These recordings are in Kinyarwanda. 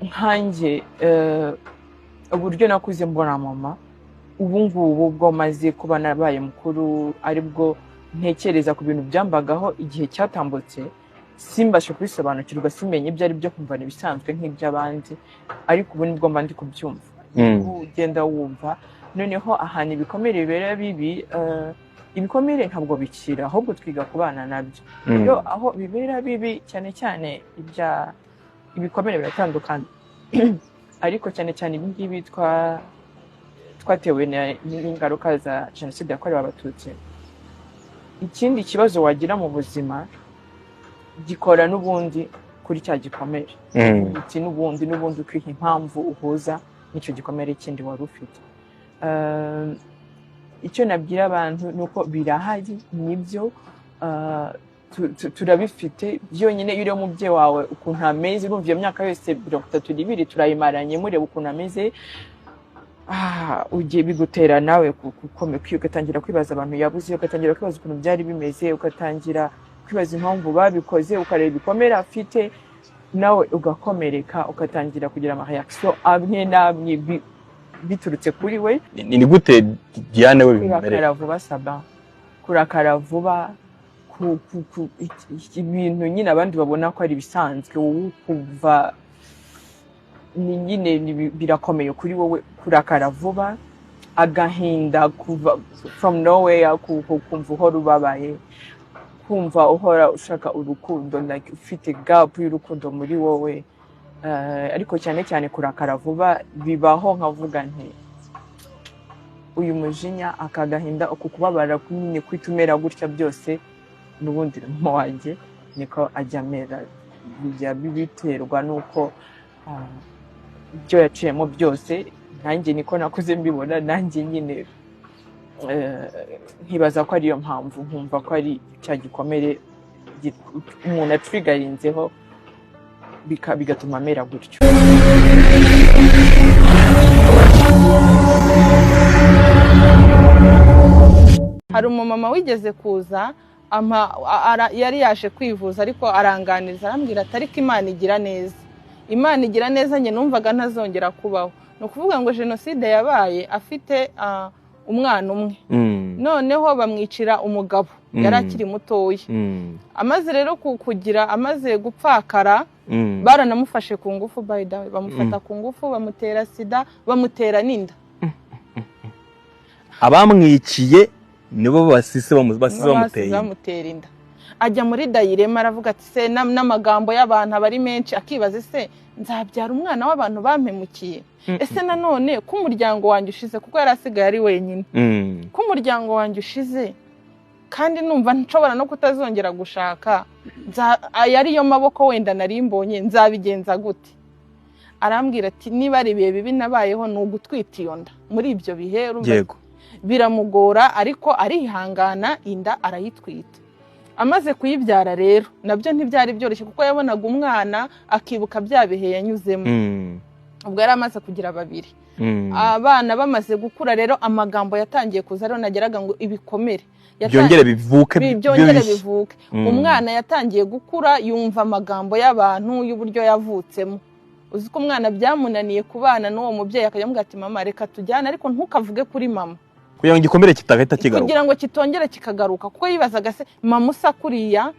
nkanjye uburyo nakuze mbona mama ubu ngubu bwo maze kuba nabaye mukuru aribwo ntekereza ku bintu byambagaho igihe cyatambutse simbashe kubisobanukirwa simenye ibyo ari byo kumva ibisanzwe nk'iby'abandi ariko ubu nibwo mba ndi kubyumva ugenda wumva noneho ahantu ibikomere bibera bibi ibikomere ntabwo bikira ahubwo twiga kubana nabyo iyo aho bibera bibi cyane cyane ibikomere biratandukanye ariko cyane cyane ibi ngibi twatewe n'ingaruka za jenoside yakorewe abatutsi ikindi kibazo wagira mu buzima gikora n'ubundi kuri cya gikomere iki n'ubundi ukwiha impamvu uhuza n'icyo gikomere kindi wari ufite icyo nabwira abantu ni uko birahari nibyo turabifite byonyine iyo uri umubyeyi wawe ukuntu ameze urumva iyo myaka yose 32 turayimaranye mureba ukuntu ameze ugiye bigutera nawe ugatangira kwibaza abantu yabuze ugatangira kwibaza ukuntu byari bimeze ugatangira kwibaza impamvu babikoze ukareba ibikomere afite nawe ugakomereka ugatangira kugira amareaction amwe n'amwe biturutse kuri we ni gute Diane we bimereye kurakara vuba saba kurakara vuba ibintu nyine abandi babona ko ari bisanzwe wowe kuva nyine birakomeye kuri wowe kurakara vuba agahinda kuva from nowhere kumva uhora ubabaye kumva uhora ushaka urukundo like ufite gap y'urukundo muri wowe ariko cyane cyane kurakara vuba bibaho nkavuga nti uyu mujinya akagahinda ukukubabara nyine kwitumera gutya byose n'ubundi mama wanjye niko ajya mera bijya biterwa nuko ibyo yaciyemo byose nanjye niko nakuze mbibona nanjye nyine nkibaza ko ariyo mpamvu nkumva ko ari cya gikomere umuntu atrigarinzeho bigatuma amera gutyo hari umumama wigeze kuza yari yaje kwivuza ariko aranganiriza arambwira ati ariko Imana igira neza njye numvaga ntazongera kubaho no kuvuga ngo jenoside yabaye afite umwana umwe noneho bamwicira umugabo yari akiri mutoya amaze rero amaze gupfakara baranamufashe ku ngufu by the way bamufata ku ngufu bamutera sida bamutera n'inda abamwiciye nibo basise bamutera inda ajya muri dayirema aravuga ati se n'amagambo y'abantu abari menshi akibaza se nzabyara umwana w'abantu bampemukiye ese nanone ko umuryango wanjye ushize kuko yari asigaye ari wenyine ko umuryango wanjye ushize kandi numva nshobora no kutazongera gushaka yariyo maboko wenda nari mbonye nzabigenza gute arambwira ati niba ari ibihe bibi nabayeho ni ugutwita iyo nda muri ibyo bihe biramugora ariko arihangana inda arayitwita amaze kuyibyara rero nabyo ntibyari byoroshye kuko yabonaga umwana akibuka bya bihe yanyuzemo ubwo yari amaze kugira babiri abana bamaze gukura rero amagambo yatangiye kuza rero nageraga ngo ibikomere byongere bivuke umwana yatangiye gukura yumva amagambo y'abantu y'uburyo yavutsemo uzi ko umwana byamunaniye kubana n'uwo mubyeyi akajya ati mama reka tujyane ariko ntukavuge kuri mama kugira ngo igikomere kitagahita kigaruka kugira ngo kitongere kikagaruka kuko yibazaga se mama usa kuriya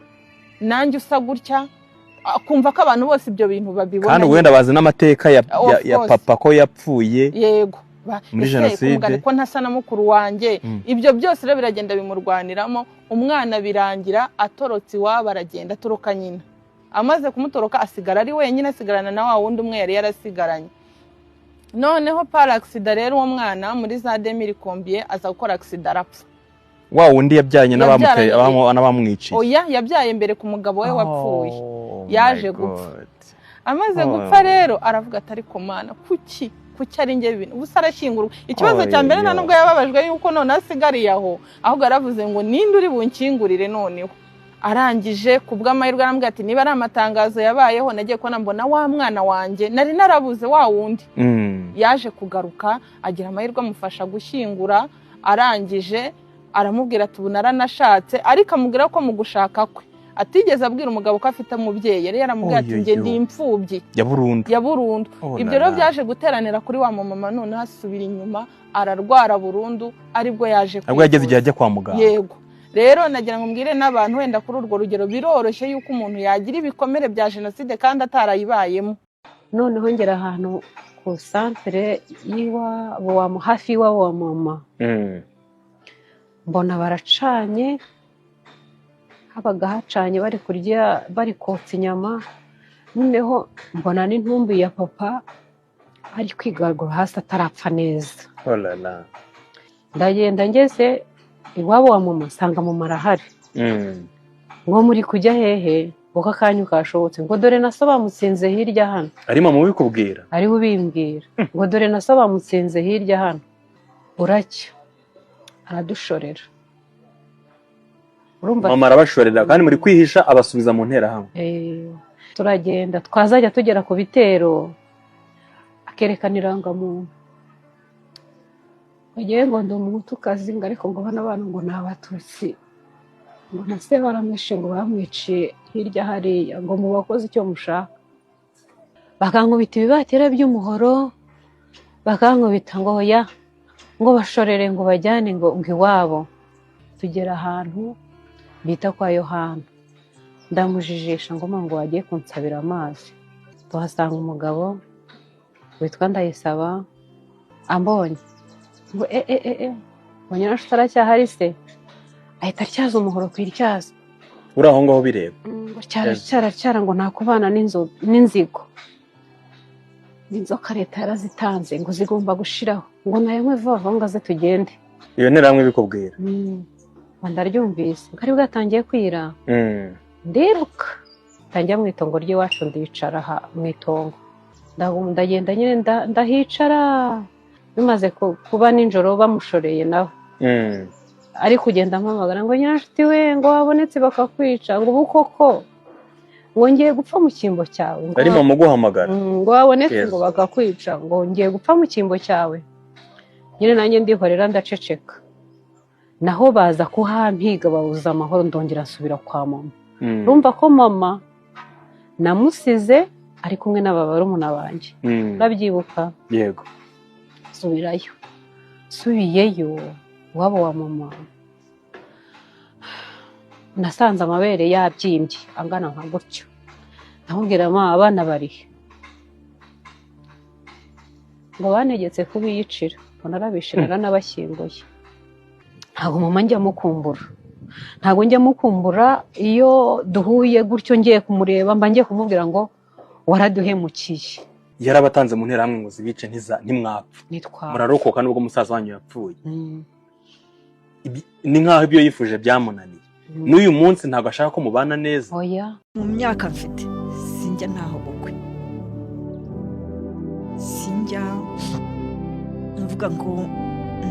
nanjye usa gutya kumva ko abantu bose ibyo bintu babibona kandi wenda bazi n'amateka ya papa ko yapfuye yego muri jenoside ko ntasa na mukuru wanjye ibyo byose rero biragenda bimurwaniramo umwana birangira atorotse iwabo aragenda atoroka nyina amaze kumutoroka asigara ari wenyine asigarana na wa wundi umwe yari yarasigaranye noneho par accident rero uwo mwana muri za 2000 aza gukora accident arapfa wa wundi yabyanye n'abamwiciye oya yabyaye mbere ku mugabo we wapfuye yaje gupfa amaze gupfa rero aravuga ati ariko mana kuki ari nge ibintu ubusa arashyingurwa ikibazo cya mbere nubwo yababajwe yuko none asigariye aho ahubwo yaravuze ngo ninde uri bunkingurire noneho arangije kubw'amahirwe arambwira ati niba ari amatangazo yabayeho nagiye kubona mbona wa mwana wanjye nari narabuze wa wundi yaje kugaruka agira amahirwe amufasha gushyingura arangije aramubwira ati ubu naranashatse ariko amubwira ko mu gushaka kwe atigeze abwira umugabo ko afite umubyeyi, yari yaramubwiye ati njye ndi imfubyi ya burundu. Ibyo rero byaje guteranira kuri wa mama, none hasubira inyuma ararwara burundu, aribwo yaje kwivuza. Abwo yageze igihe ajya kwa muganga. Yego. Rero nagira ngo mbwire n'abantu wenda kuri urwo rugero biroroshye yuko umuntu yagira ibikomere bya jenoside kandi atarayibayemo. Noneho ngera ahantu ku santere y'iwabo hafi y'iwabo wa mama, mbona baracanye, habaga hacanye bari kurya, bari kotsa inyama. Noneho mbona n'intumbi ya papa ari kwigaragura hasi atarapfa neza. Ndagenda ngeze iwabo wa mama nsanga mama arahari. Ngo muri kujya hehe? Ngo akanyu kashobotse. Ngo dore naso bamutsinze hirya hano. Ari mama ubikubwira? Ari ubimbwira. Ngo dore naso bamutsinze hirya hano. Uracya aradushorera. Urumva mama arabashorera kandi muri kwihisha abasubiza mu ntera hamwe. Turagenda twazajya tugera ku bitero akerekana irangamuntu. Bagiye ngo ndi umuhutukazi ngo ariko ngo bana abantu ngo ni abatutsi, ngo nase baramwishe ngo bamwiciye hirya hariya, ngo mu bakoze icyo mushaka. Bakankubita ibibatera by'umuhoro, bakankubita ngo ya ngo bashorere ngo bajyane ngo iwabo. Tugera ahantu bita kwa Yohana, ndamujijisha ngo ngo wagiye kunsabira amazi. Tuhasanga umugabo witwa Ndayisaba, ambonye ngo mbonye nasho utaracyahari se, ahita atyaza umuhoro ku ityazo. Uri aho ngaho bireba? Ngo cyara ngo nakubana n'inzigo. Inzoka leta yarazitanze ngo zigomba gushiraho, ngo nayo mwe vuba ngo aze tugende. Iyo ntera hamwe bikubwira? Ndaryumvise bwari bwatangiye kwira. Ndiruka tangiye mu itongo ry'iwacu, ndicara mu itongo. Ndagenda nyine ndahicara. Bimaze kuba ninjoro bamushoreye nawe. Ari kugenda mpamagara ngo nyirashuti we ngo wabonetse bakakwica, ngo ubu koko ngo ngiye gupfa mu cyimbo cyawe. Ari mama guhamagara ngo wabonetse ngo bakakwica, ngo ngiye gupfa mu cyimbo cyawe. Nyine nanjye ndihorera ndaceceka. Naho baza kuhampiga babuza amahoro, ndongera nsubira kwa mama. Urumva ko mama namusize ari kumwe n'abarumuna banjye. Urabyibuka? Yego. Subiyeyo wabo wa mama, nasanze amabere yabyimbye angana nka gutyo. Ndamubwira mama abana barihe? Ngo banegetse kubiyicira, ngo narabishira n'abashyingoye. Ntabwo mama njya mukumbura, iyo duhuye gutyo ngiye kumureba mba ngiye kumubwira ngo waraduhemukiye. Yarabatanze mu ntera hamwe ngo zibice ntimwapfa, murarokoka nubwo musaza wanyu yapfuye. Ni nkaho ibyo yifuje byamunaniye. N'uyu munsi ntabwo ashaka ko mubana neza. Oya, mu myaka mfite sinjya ntaho bukwe, sinjya mvuga ngo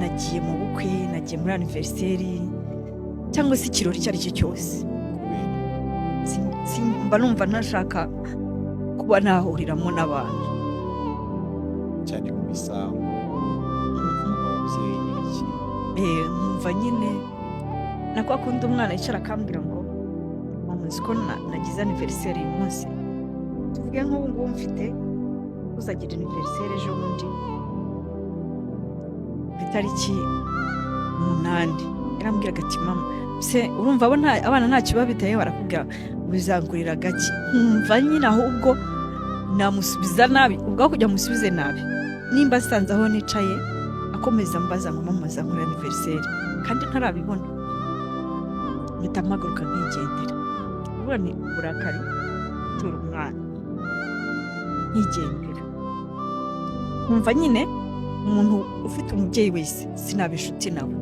nagiye mu bukwe, nagiye muri anniversaire cyangwa se ikirori icyo ari cyo cyose. Mba numva ntashaka kuba nahuriramo n'abantu cyane mu bisambu ababyeyi. Nkumva nyine nakwa kundi umwana yicara akambwira ngo muzi ko nagize anniversaire uyu munsi, tuvuge nk'ubu ngubu mfite uzagira anniversaire ejo bundi ku itariki 8. Yarambwiraga ati mama se urumva abana ntacyo babitaye, barakubwira bizangurira gake. Nkumva nyine ahubwo namusubiza nabi, ubwo kujya musubize nabi. Nimba sanze aho nicaye akomeza mbaza ngo mama zankora anniversaire kandi ntarabibona, mpita mpaguruka nkigendera. Ubwo ni uburakari tura umwana nkigendera. Nkumva nyine umuntu ufite umubyeyi wese sinaba inshuti nawe.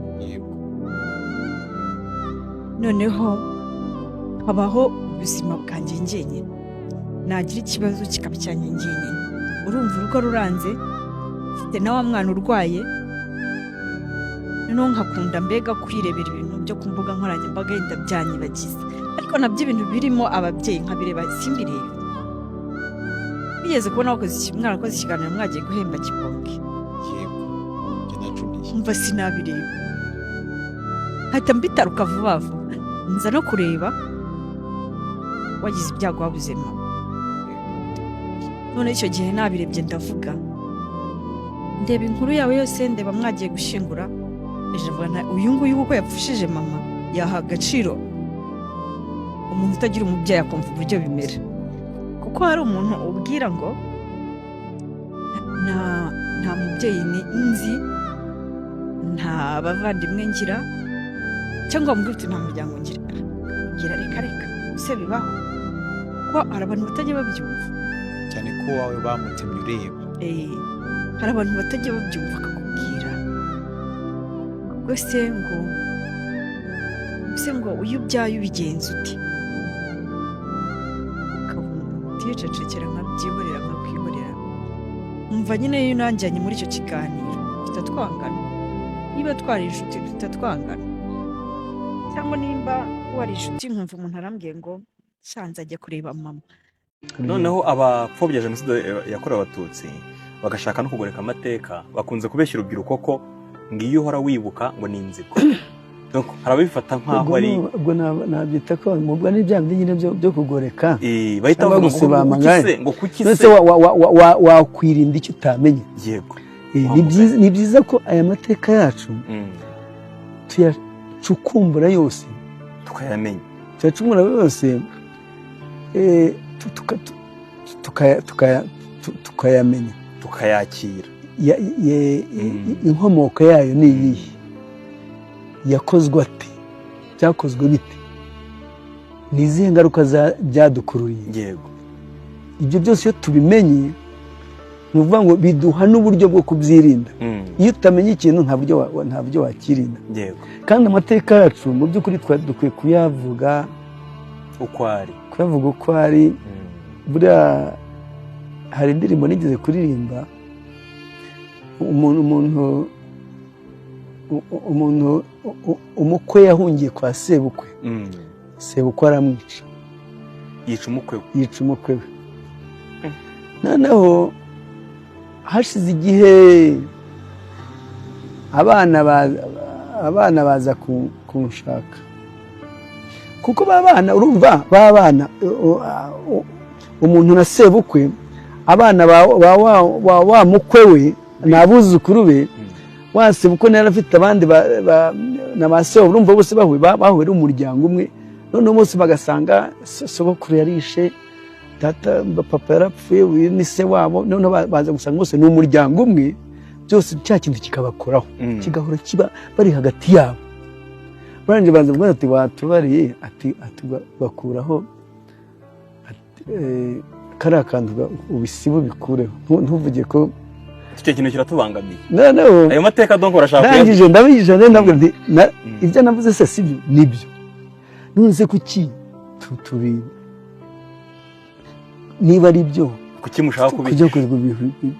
Noneho habaho ubuzima bwanjye njyenyine, nagira ikibazo kikaba cyanjye njyenyine. Urumva urugo ruranze, mfite na wa mwana urwaye, noneho nkakunda mbega kwirebera ibintu byo ku mbuga nkoranyambaga yenda byanyibagiza, ariko nabyo ibintu birimo ababyeyi nkabireba simbirebe. Bigeze kubona mwarakoze ikiganiro mwagiye guhemba Kibonke, mva sinabireba, hahita mbitaruka vuba vuba nza no kureba wagize ibyago wabuze mama. None icyo gihe nabirebye ndavuga ndeba inkuru yawe yose, ndeba mwagiye gushyingura, ejo uyu nguyu kuko yapfushije mama yaha agaciro umuntu utagira umubyeyi akumva uburyo bimera. Kuko hari umuntu ubwira ngo nta mubyeyi nzi, nta bavandimwe ngira, cyangwa mubwira uti nta muryango ngira reka se bibaho. Kuko hari abantu batajya babyumva cyane ko wawe bamutemye ureba. Hari abantu batajya babyumva akakubwira rwose ngo uyu ubyaye ubigenza uti, ukicecekera nkabyihorera nkakwihorera. Umva nyine iyo unanjyanye muri icyo kiganiro tutatwangana. Niba twari inshuti tutatwangana, cyangwa nimba wari inshuti nkumva umuntu arambwiye ngo shanze ajya kureba mama. Noneho abapfobya jenoside yakorewe abatutsi bagashaka no kugoreka amateka bakunze kubeshya urubyiruko ko ngiyo uhora wibuka ngo ni inzigo. Donc harabifata nkaho ari ubwo nabyita ko mubwa n'ibyago nyine byo kugoreka. Bahita bavuga ngo kuki se wakwirinda icyo utamenye. Yego. Ni byiza ko aya mateka yacu tuyacukumbura yose tukayamenya. Tuyacukumbura yose tukayamenya, tukayakira. Inkomoko yayo ni iyihe, yakozwe ate, byakozwe bite, ni izihe ngaruka byadukururiye. Yego. Ibyo byose iyo tubimenye ni ukuvuga ngo biduha n'uburyo bwo kubyirinda. Iyo utamenya ikintu nta buryo wakirinda. Yego. Kandi amateka yacu mu by'ukuri dukwiye kuyavuga uko ari. Kuyavuga uko ari. Buriya hari indirimbo nigeze kuririmba, umuntu umukwe yahungiye kwa sebukwe. Sebukwe aramwica, yica umukwe we. Noneho hashize igihe abana baza kunshaka, kuko babana urumva babana umuntu na sebukwe, abana wa mukwe we n'abuzukuru be, wasebukwe nari afite abandi na basebo, urumva bose bahuye umuryango umwe. None bose bagasanga sogokuru yarishe, data papa yarapfuye, uyu ni se wabo. None baza gusanga bose ni umuryango umwe, byose cya kintu kikabakoraho, kigahora kiba bari hagati yabo. Baranje banza bwa ati watubariye, ati bakuraho kariya kantu ubisibo bikureho, ntuvuge ko icyo kintu kiratubangamiye. Noneho ayo mateka donc urashaka ndangije ndabije ndabwo nti ibyo navuze se sibyo nibyo. Nunze kuki tubi niba ari byo kuki mushaka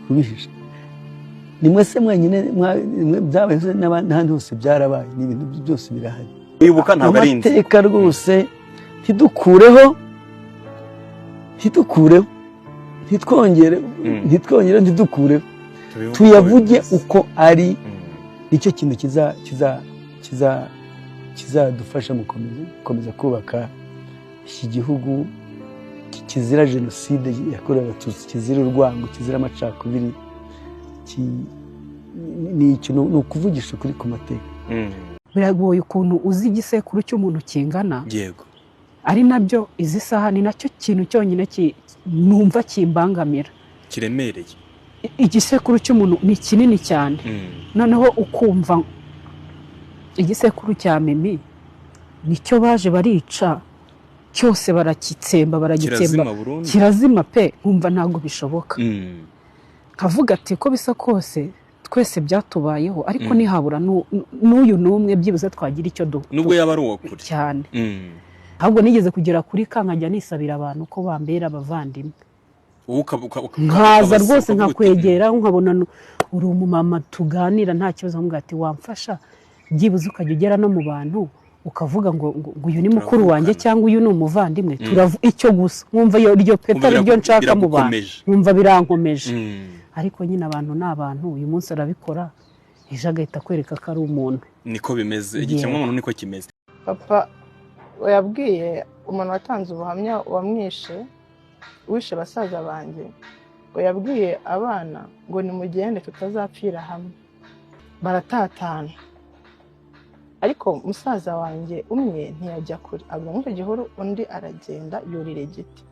kubihisha. Nimwe se mwenyine byabaye n'abandi hose byarabaye, ni ibintu byose birahari. Wibuka ntabwo ari inzi. Amateka rwose ntidukureho, ntitwongere, tuyavuge uko ari. Nicyo kintu kizadufasha mu gukomeza kubaka iki gihugu kizira jenoside yakorewe abatutsi, kizira urwango, kizira amacakubiri. Ni ukuvugisha ukuri ku mateka. Biragoye ukuntu uzi igisekuru cy'umuntu kingana. Yego. Ari nabyo izi saha ni nacyo kintu cyonyine numva kimbangamira, kiremereye. Igisekuru cy'umuntu ni kinini cyane. Noneho ukumva igisekuru cya Mimi nicyo baje barica, cyose barakitsemba, kirazima pe, nkumva ntabwo bishoboka. Kavuga ati ko bisa kose twese byatubayeho, ariko nihabura n'uyu n'umwe byibuze twagira icyo nubwo yaba ari uwo kuri cyane. Ahubwo nigeze kugera kuri nkajya nisabira abantu ko bambera abavandimwe, nkaza rwose nkakwegera nkabona uri umumama tuganira nta kibazo, nkumva ati wamfasha byibuze ukajya ugera no mu bantu ukavuga ngo uyu ni mukuru wanjye cyangwa uyu ni umuvandimwe, icyo gusa nkumva iryo peta ryo nshaka mu bantu, nkumva birankomeje. Ariko nyine abantu ni abantu, uyu munsi arabikora, ejo agahita kwereka ko ari umuntu. Niko bimeze, igikemwa muntu niko kimeze. Papa yabwiye umuntu watanze ubuhamya wamwishe wishe basaza banjye ngo yabwiye abana ngo nimugende tutazapfira hamwe baratatana ariko musaza wanjye umwe ntiyajya kure aguma muri icyo gihuru undi aragenda yurira igiti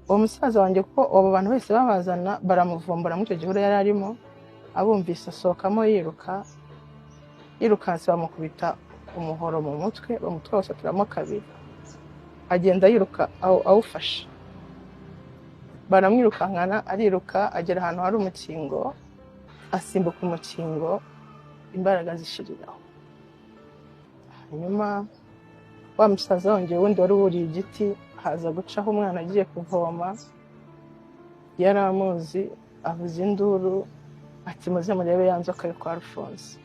uwo musaza wanjye kuko abo bantu bose babazana baramuvumbura muri icyo gihuru yari arimo abumvise asohokamo yirukanse bamukubita umuhoro mu mutwe umutwe awusaturamo kabiri agenda yiruka awufashe baramwirukankana ariruka agera ahantu hari umukingo asimbuka umukingo imbaraga zishiriraho hanyuma wa musaza wongeye wundi wari wuriye igiti haza gucaho umwana agiye kuvoma yari amuzi avuza induru ati muze murebe ya nzoka yo kwa Alphonse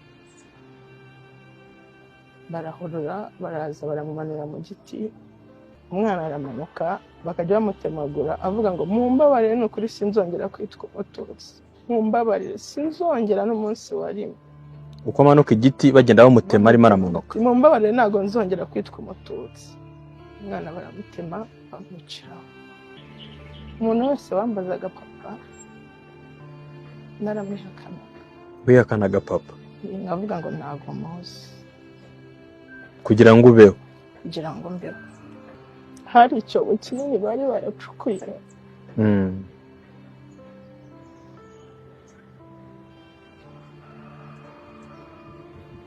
barahurura baraza baramumanura mu giti umwana aramanuka bakajya bamutemagura avuga ngo mumbabarire ni ukuri sinzongera kwitwa umututsi mumbabarire sinzongera n'umunsi wa rimwe uko amanuka igiti bagenda bamutema arimo aramanuka mumbabarire ntabwo nzongera kwitwa umututsi umwana baramutema bamwiciraho umuntu wese wambazaga papa naramwihakanaga wihakanaga papa navuga ngo ntabwo muzi kugira ngo ubeho kugira ngo mbeho hari icyobo kinini bari baracukuye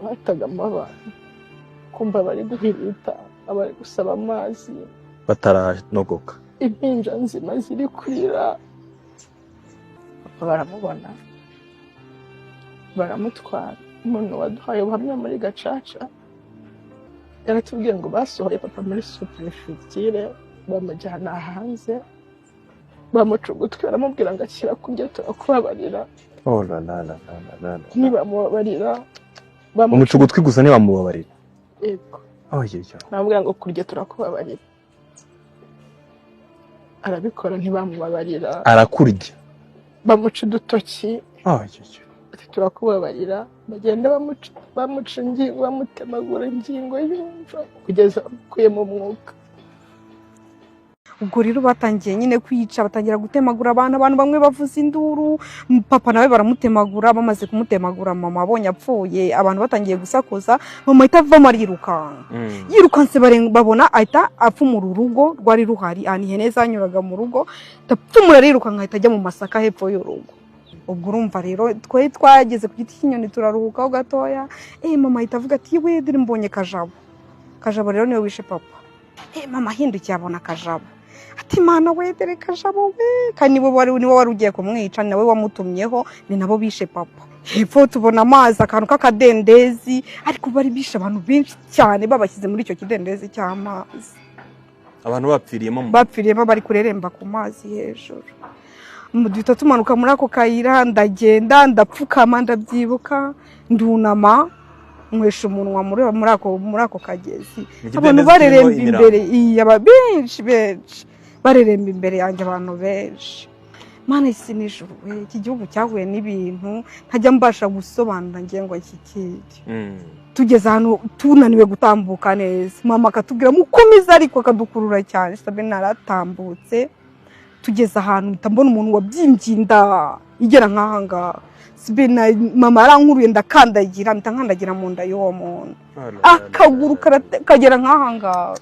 batagamo abantu kumva bari guhirita abari gusaba amazi bataranogoka impinja nzima ziri kurira baramubona baramutwara umuntu waduhaye ubuhamya muri Gacaca yaratubwiye ngo basohoye papa muri superefecture bamujyana hanze bamuca ugutwi baramubwira ngo akira kurya turakubabarira nibamubabarira bamuca ugutwi gusa ntibamubabarira yego namubwira ngo kurya turakubabarira arabikora ntibamubabarira arakurya bamuca udutoki turakubabarira bagenda bamuca ingingo bamutemagura ingingo yumva kugeza bamukuye mu mwuka ubwo rero batangiye nyine kwica batangira gutemagura abantu bamwe bavuza induru papa nawe baramutemagura bamaze kumutemagura mama abonye apfuye abantu batangiye gusakuza mama ahita avamo arirukanka yirukanse babona ahita apfumura urugo rwari ruhari ahantu ihene zanyuraga mu rugo apfumura arirukanka ahita ajya mu masaka hepfo y'urugo ubwo urumva rero twageze ku giti cy'inyoni turaruhukaho gatoya mama ahita avuga ati we dore mbonye Kajabo rero niwe wishe papa mama ahindukiye abona Kajabo ati mana we dore Kajabo we kandi niwe wari ugiye kumwica nawe wamutumyeho ni nabo bishe papa hepfo tubona amazi akantu k'akadendezi ariko bari bishe abantu benshi cyane babashyize muri icyo kidendezi cy'amazi abantu bapfiriyemo bari kureremba ku mazi hejuru duhita tumanuka muri ako kayira ndagenda ndapfukama ndabyibuka ndunama nkwesha umunwa muri ako kagezi abantu bareremba imbere benshi bareremba imbere yanjye abantu benshi mana isi nijoro iki gihugu cyahuye n'ibintu ntajya mbasha gusobanura ngo iki kiri tugeze ahantu tunaniwe gutambuka neza mama akatubwira mukomeze ariko akadukurura cyane sabe naratambutse tugeze ahantu mbona umuntu wabyimbye inda igera nk'ahangaha mama arankuruye ndakandagira mpita nkandagira mu nda y'uwo muntu akaguru kagera nk'ahangaha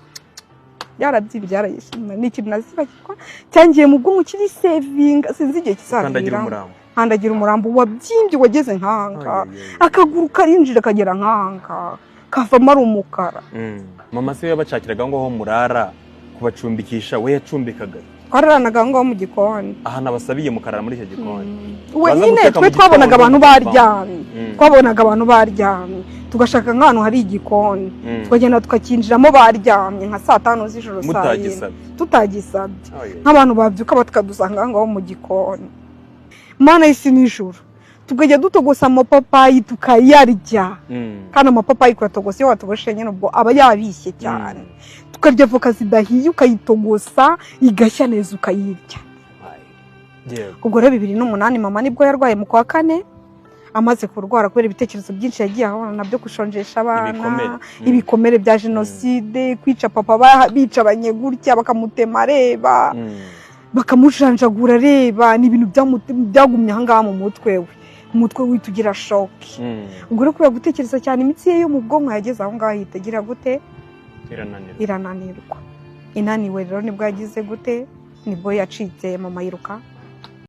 yarabyimbye yarayishima ni ikintu nazibagirwa cyangiye mu bwonko kiri sevinga sinzi igihe kizabira nkandagira umurambo wabyimbye wageze nk'ahangaha akaguru karinjira kagera nk'ahangaha kavamo ari umukara mama se yabacakiraga ngo ho murara kubacumbikisha we yacumbikaga twararanaga ngaho mu gikoni ahantu abasabiye mukarara muri icyo gikoni nyine twe twabonaga abantu baryamye tugashaka nk'ahantu hari igikoni tukagenda tukakinjiramo baryamye nka 5:00 z'ijoro tutagisabye nk'abantu babyuka bakadusanga ngaho mu gikoni mana isi nijoro tukajya dutogosa amapapayi tukayarya kandi amapapayi kuratogose iyo watogoshe nyine ubwo aba yabishye cyane tukarya voka zidahiye ukayitogosa igashya neza ukayirya ubwo rero 2008 mama nibwo yarwaye mu kwa 4 amaze kurwara kubera ibitekerezo byinshi yagiye ahura nabyo gushonjesha abana Ibikomere. ibikomere bya jenoside kwica papa bica abanyegutya bakamutema areba bakamujanjagura areba ni ibintu byagumye ahangaha mu mutwe we umutwe wihita ugira shoki ubwo rero kubera gutekereza cyane imitsi ye yo mu bwonko yageze aho ngaho ihita igira gute irananirwa inaniwe rero nibwo yagize gute nibwo yacitse mama yiruka